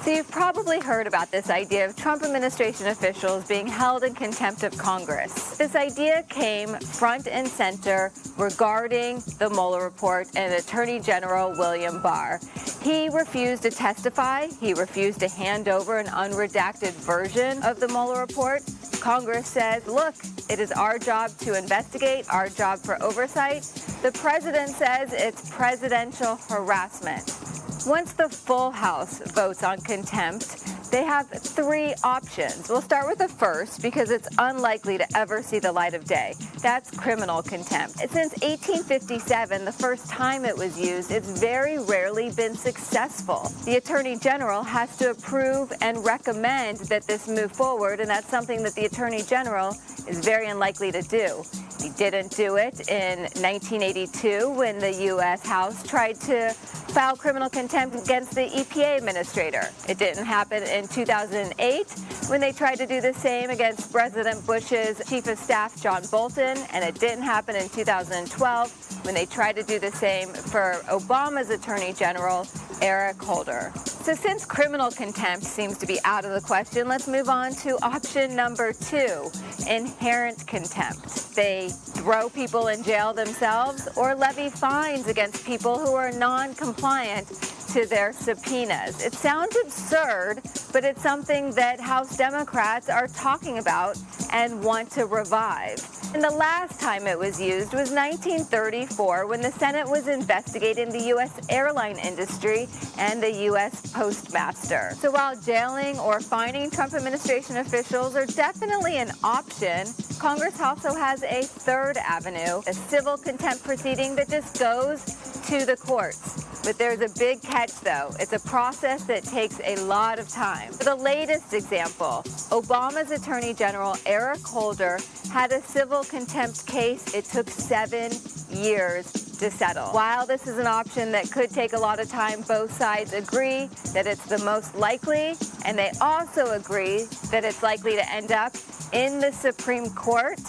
So you've probably heard about this idea of Trump administration officials being held in contempt of Congress. This idea came front and center regarding the Mueller report and Attorney General William Barr. He refused to testify. He refused to hand over an unredacted version of the Mueller report. Congress says, look, it is our job to investigate, our job for oversight. The president says it's presidential harassment. Once the full House votes on contempt, they have three options. We'll start with the first because it's unlikely to ever see the light of day. That's criminal contempt. Since 1857, the first time it was used, it's very rarely been successful. The Attorney General has to approve and recommend that this move forward, and that's something that the Attorney General is very unlikely to do. He didn't do it in 1982 when the U.S. House tried to file criminal contempt against the EPA administrator. It didn't happen in 2008 when they tried to do the same against President Bush's Chief of Staff, John Bolton, and it didn't happen in 2012 when they tried to do the same for Obama's Attorney General, Eric Holder. So since criminal contempt seems to be out of the question, let's move on to option number 2, inherent contempt. They throw people in jail themselves or levy fines against people who are non-compliant to their subpoenas. It sounds absurd, but it's something that House Democrats are talking about and want to revive. And the last time it was used was 1934 when the Senate was investigating the U.S. airline industry and the U.S. Postmaster. So while jailing or fining Trump administration officials are definitely an option, Congress also has a third avenue, a civil contempt proceeding that just goes to the courts. But there's a big catch, though. It's a process that takes a lot of time. For the latest example, Obama's Attorney General Eric Holder had a civil contempt case. It took 7 years to settle. While this is an option that could take a lot of time, both sides agree that it's the most likely, and they also agree that it's likely to end up in the Supreme Court.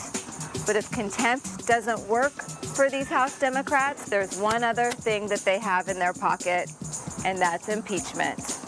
But if contempt doesn't work for these House Democrats, there's one other thing that they have in their pocket, and that's impeachment.